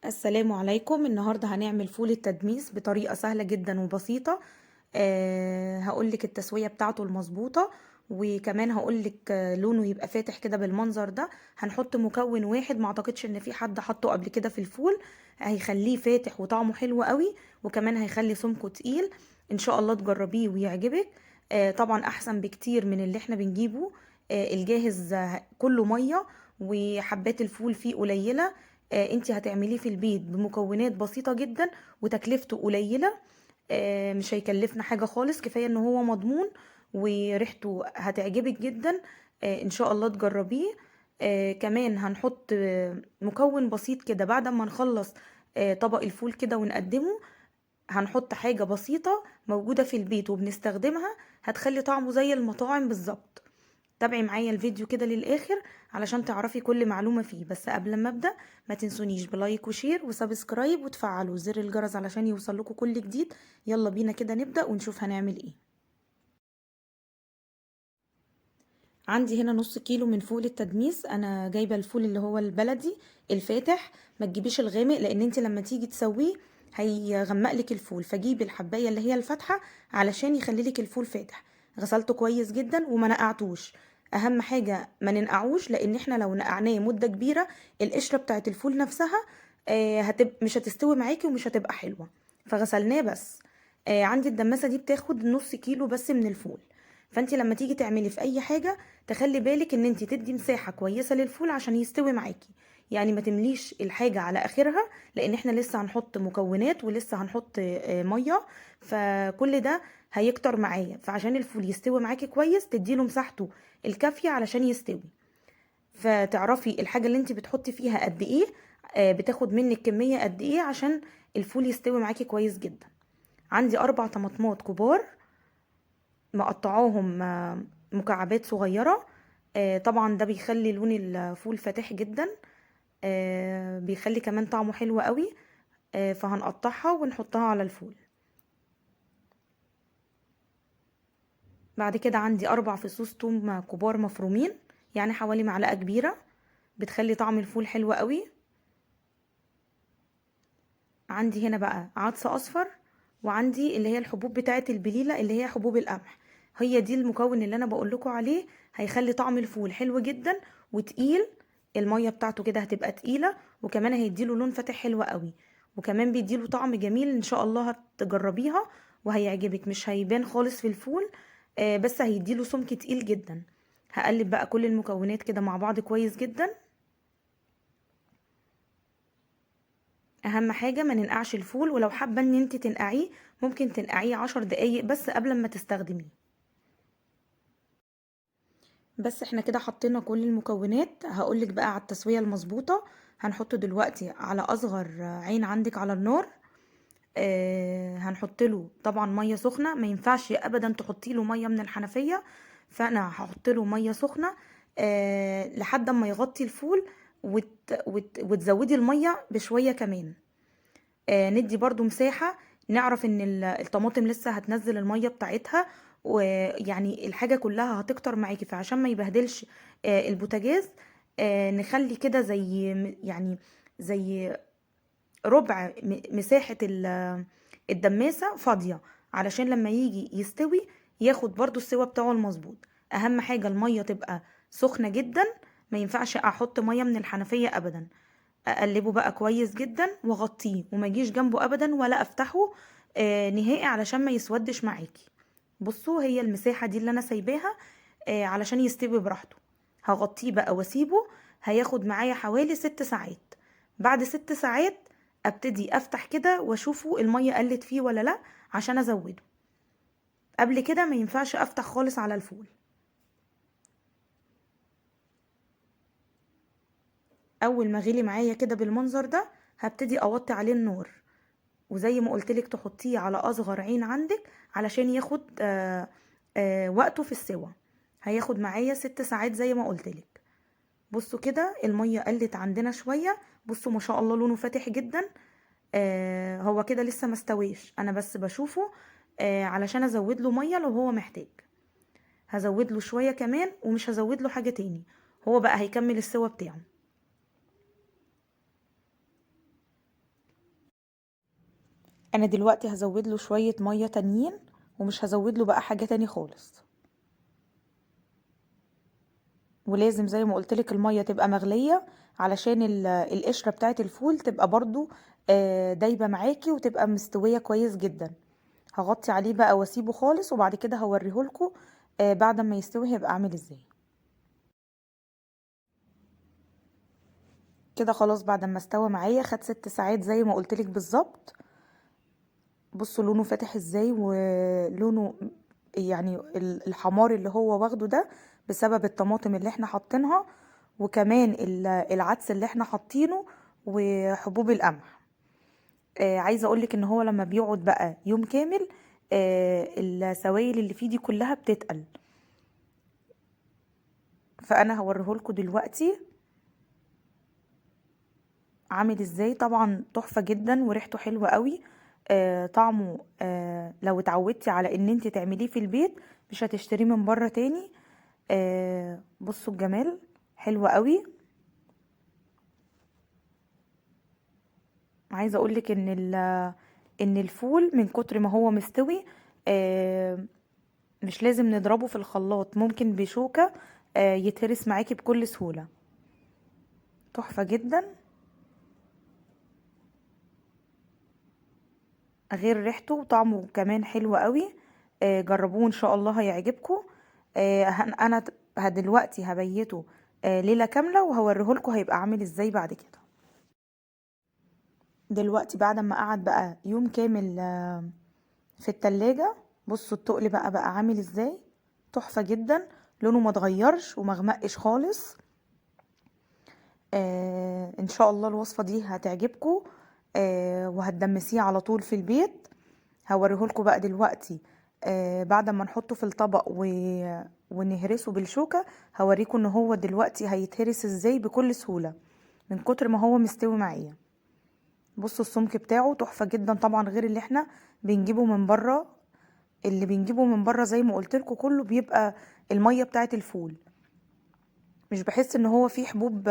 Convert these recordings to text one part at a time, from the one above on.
السلام عليكم. النهاردة هنعمل فول التدميس بطريقة سهلة جدا وبسيطة. هقولك التسوية بتاعته المظبوطة، وكمان هقولك لونه يبقى فاتح كده بالمنظر ده. هنحط مكون واحد، معتقدش ان في حد حطه قبل كده في الفول. هيخليه فاتح وطعمه حلو قوي، وكمان هيخلي سمكه تقيل. ان شاء الله تجربيه ويعجبك. طبعا احسن بكتير من اللي احنا بنجيبه الجاهز. كله مية، وحبات الفول فيه قليلة. انتي هتعمليه في البيت بمكونات بسيطة جدا، وتكلفته قليلة. مش هيكلفنا حاجة خالص، كفاية ان هو مضمون وريحته هتعجبك جدا. ان شاء الله تجربيه. كمان هنحط مكون بسيط كده بعد ما نخلص طبق الفول كده ونقدمه. هنحط حاجة بسيطة موجودة في البيت وبنستخدمها، هتخلي طعمه زي المطاعم بالظبط. تابعي معايا الفيديو كده للآخر علشان تعرفي كل معلومة فيه. بس قبل ما أبدأ، ما تنسونيش بلايك وشير وسبسكرايب وتفعلوا زر الجرس علشان يوصلكوا كل جديد. يلا بينا كده نبدأ ونشوف هنعمل ايه. عندي هنا نص كيلو من فول التدميس. انا جايبه الفول اللي هو البلدي الفاتح، ما تجيبيش الغامق لان انت لما تيجي تسويه هيغمق لك الفول، فجيبي الحبايه اللي هي الفاتحه علشان يخلي لك الفول فاتح. غسلته كويس جدا وما نقعتوش. اهم حاجه ما ننقعوش، لان احنا لو نقعناه مده كبيره القشره بتاعت الفول نفسها مش هتستوي معاكي ومش هتبقى حلوه. فغسلناه بس. عندي الدماسه دي بتاخد نص كيلو بس من الفول. فانت لما تيجي تعملي في اي حاجه تخلي بالك ان انت تدي مساحة كويسة للفول عشان يستوي معاكي. يعني ما تمليش الحاجة على اخرها، لان احنا لسه هنحط مكونات ولسه هنحط مية. فكل ده هيكتر معايا، فعشان الفول يستوي معاكي كويس تديله مساحته الكافية علشان يستوي. فتعرفي الحاجة اللي انت بتحطي فيها قد ايه، بتاخد منك كمية قد ايه عشان الفول يستوي معاكي كويس جدا. عندي 4 طماطمات كبار مقطعاهم مكعبات صغيرة. طبعا ده بيخلي لون الفول فاتح جدا. بيخلي كمان طعمه حلو قوي. فهنقطعها ونحطها على الفول. بعد كده عندي 4 فصوص توم كبار مفرومين، يعني حوالي معلقة كبيرة، بتخلي طعم الفول حلو قوي. عندي هنا بقى عدس اصفر، وعندي اللي هي الحبوب بتاعه البليله اللي هي حبوب القمح. هي دي المكون اللي انا بقول لكم عليه، هيخلي طعم الفول حلو جدا وتقيل. الميه بتاعته كده هتبقى تقيله، وكمان هيديله لون فاتح حلو قوي، وكمان بيديله طعم جميل. ان شاء الله هتجربيها وهيعجبك، مش هيبان خالص في الفول. بس هيديله سمك تقيل جدا. هقلب بقى كل المكونات كده مع بعض كويس جدا. اهم حاجة ما ننقعش الفول، ولو حابة ان انت تنقعيه ممكن تنقعيه 10 دقايق بس قبل ما تستخدميه. بس احنا كده حطينا كل المكونات. هقولك بقى على التسوية المظبوطة. هنحط دلوقتي على اصغر عين عندك على النار. هنحط له طبعا مية سخنة، ما ينفعش ابدا تحطي له مية من الحنفية. فانا هحط له مية سخنة لحد ما يغطي الفول، وتزودي المية بشوية كمان. ندي برضو مساحة، نعرف ان الطماطم لسه هتنزل المية بتاعتها، ويعني الحاجة كلها هتكتر معاكي. فعشان ما يبهدلش البوتاجاز، نخلي كده زي يعني زي ربع مساحة الدماسة فاضية، علشان لما يجي يستوي ياخد برضو السوا بتاعه المظبوط. اهم حاجة المية تبقى سخنة جدا، ما ينفعش احط مية من الحنفية ابدا. اقلبه بقى كويس جدا واغطيه، وما اجيش جنبه ابدا ولا افتحه نهائي علشان ما يسودش معاكي. بصوا، هي المساحة دي اللي انا سايباها علشان يستوي براحته. هغطيه بقى واسيبه. هياخد معايا حوالي 6 ساعات. بعد 6 ساعات ابتدي افتح كده واشوفه المية قلت فيه ولا لا، عشان ازوده. قبل كده ما ينفعش افتح خالص على الفول. اول ما غلي معايا كده بالمنظر ده هبتدي اوطي عليه النار، وزي ما قلتلك تحطيه على اصغر عين عندك علشان ياخد وقته في السوا. هياخد معايا 6 ساعات زي ما قلتلك. بصوا كده المية قلت عندنا شوية. بصوا ما شاء الله لونه فاتح جدا. هو كده لسه مستويش، انا بس بشوفه علشان ازود له مية لو هو محتاج. هزود له شوية كمان، ومش هزود له حاجة تاني. هو بقى هيكمل السوا بتاعه. انا دلوقتي هزود له شوية مية تانيين، ومش هزود له بقى حاجة تاني خالص. ولازم زي ما قلتلك المية تبقى مغلية علشان القشرة بتاعة الفول تبقى برضو دايبة معاكي وتبقى مستوية كويس جدا. هغطي عليه بقى واسيبه خالص، وبعد كده هوريهولكوا بعد ما يستوي هيبقى عامل ازاي. كده خلاص بعد ما استوى معايا، خد 6 ساعات زي ما قلتلك بالظبط. بصوا لونه فاتح ازاي، ولونه يعني الحمار اللي هو واخده ده بسبب الطماطم اللي احنا حاطينها، وكمان العدس اللي احنا حاطينه، وحبوب القمح. عايزه اقولك ان هو لما بيقعد بقى يوم كامل السوائل اللي فيه دي كلها بتتقل. فانا هوريهولكوا دلوقتي عامل ازاي. طبعا تحفة جدا وريحته حلوة قوي. طعمه لو اتعودتي على ان انت تعمليه في البيت مش هتشتريه من بره تاني. بصوا الجمال، حلو قوي. عايزه اقولك ان ان الفول من كتر ما هو مستوي مش لازم نضربه في الخلاط، ممكن بشوكة يتهرس معاكي بكل سهولة. تحفة جدا، غير ريحته وطعمه كمان حلو قوي. جربوه ان شاء الله هيعجبكم. انا دلوقتي هبيته ليلة كاملة وهوريهولكوا هيبقى عامل ازاي بعد كده. دلوقتي بعد ما قعد بقى يوم كامل في التلاجة، بصوا التقل بقى عامل ازاي. تحفة جدا، لونه ما اتغيرش ومغمقش خالص. ان شاء الله الوصفة دي هتعجبكم وهتدمسيه على طول في البيت. هوريهولكوا بقى دلوقتي بعد ما نحطه في الطبق ونهرسه بالشوكة. هوريكم ان هو دلوقتي هيتهرس ازاي بكل سهولة من كتر ما هو مستوي معايا. بصوا السمك بتاعه تحفة جدا طبعا، غير اللي احنا بنجيبه من بره. اللي بنجيبه من بره زي ما قلتلكوا كله بيبقى المية بتاعت الفول، مش بحس ان هو فيه حبوب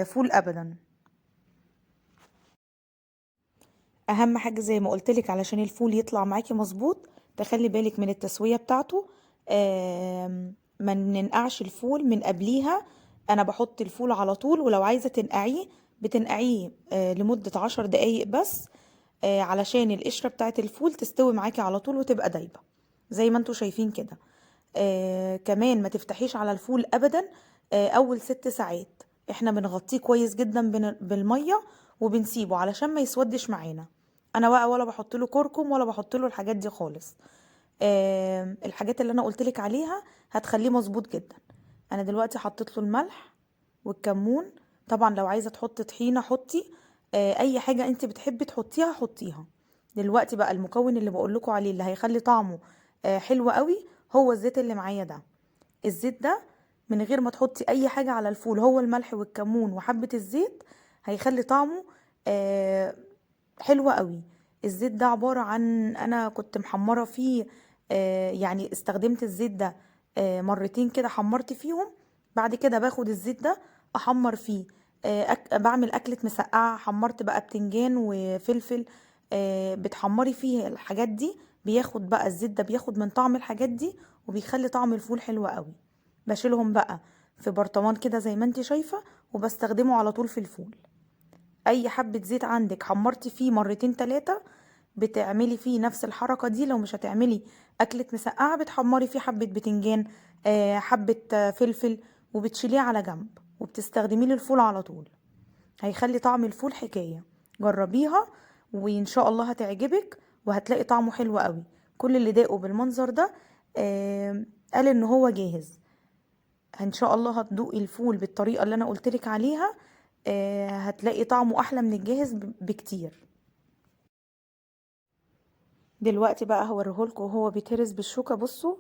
فول ابدا. اهم حاجة زي ما قلتلك علشان الفول يطلع معاكي مظبوط تخلي بالك من التسوية بتاعته. ما ننقعش الفول من قبليها. انا بحط الفول على طول، ولو عايزة تنقعيه بتنقعيه لمدة 10 دقايق بس، علشان القشرة بتاعت الفول تستوي معاكي على طول وتبقى دايبة زي ما انتوا شايفين كده. كمان ما تفتحيش على الفول ابدا اول 6 ساعات. احنا بنغطيه كويس جدا بالمية وبنسيبه علشان ما يسودش معانا. انا بقى ولا بحط له كركم ولا بحط له الحاجات دي خالص. الحاجات اللي انا قلتلك عليها هتخليه مظبوط جدا. انا دلوقتي حطيت له الملح والكمون. طبعا لو عايزه تحطي طحينه حطي، اي حاجه انت بتحبي تحطيها حطيها. دلوقتي بقى المكون اللي بقولكوا عليه اللي هيخلي طعمه حلو قوي هو الزيت اللي معايا ده. الزيت ده من غير ما تحطي اي حاجه على الفول، هو الملح والكمون وحبه الزيت هيخلي طعمه آه، حلو قوي. الزيت ده عباره عن انا كنت محمره فيه، يعني استخدمت الزيت ده مرتين كده حمرت فيهم. بعد كده باخد الزيت ده احمر فيه. بعمل اكلة مسقعة، حمرت بقى بتنجان وفلفل. بتحمري فيه الحاجات دي، بياخد بقى الزيت ده بياخد من طعم الحاجات دي وبيخلي طعم الفول حلو قوي. بشيلهم بقى في برطمان كده زي ما انتي شايفة، وبستخدمه على طول في الفول. اي حبة زيت عندك حمرتي فيه مرتين تلاتة بتعملي فيه نفس الحركة دي. لو مش هتعملي أكلة مسقعة بتحمري فيه حبة بتنجان، حبة فلفل، وبتشيليه على جنب وبتستخدميه للفول على طول. هيخلي طعم الفول حكاية. جربيها وإن شاء الله هتعجبك وهتلاقي طعمه حلو قوي. كل اللي داقه بالمنظر ده قال ان هو جاهز. ان شاء الله هتدوقي الفول بالطريقة اللي انا قلتلك عليها، هتلاقي طعمه احلى من الجاهز بكتير. دلوقتي بقى هوريهولكوا وهو بيتهرس بالشوكة. بصوا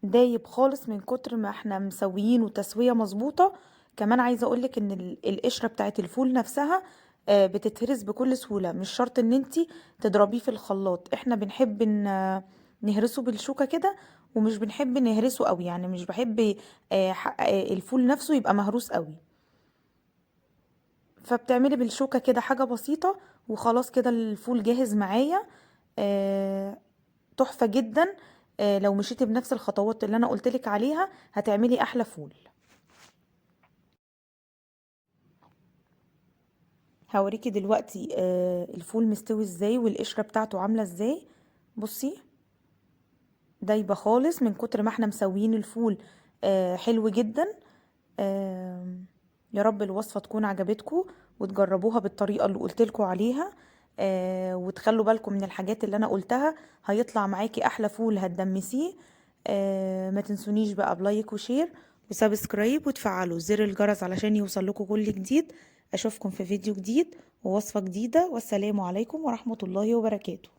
دايب خالص من كتر ما احنا مسويينه تسوية مظبوطة. كمان عايزة اقولك ان القشرة بتاعت الفول نفسها بتتهرس بكل سهولة، مش شرط ان انتي تضربيه في الخلاط. احنا بنحب نهرسه بالشوكة كده، ومش بنحب نهرسه قوي، يعني مش بحب الفول نفسه يبقى مهروس قوي. فبتعملي بالشوكة كده حاجة بسيطة وخلاص كده الفول جاهز معايا. تحفة جدا. لو مشيتي بنفس الخطوات اللي انا قلتلك عليها هتعملي احلى فول. هوريكي دلوقتي الفول مستوي ازاي والقشرة بتاعته عاملة ازاي. بصي دايبة خالص من كتر ما احنا مسويين الفول. حلو جدا. آه يا رب الوصفة تكون عجبتكم وتجربوها بالطريقة اللي قلتلكوا عليها. وتخلوا بالكم من الحاجات اللي انا قلتها، هيطلع معاكي احلى فول هتدمسيه. ما تنسونيش بقى بلايك وشير وسبسكرايب وتفعلوا زر الجرس علشان يوصل لكم كل جديد. اشوفكم في فيديو جديد ووصفة جديدة، والسلام عليكم ورحمة الله وبركاته.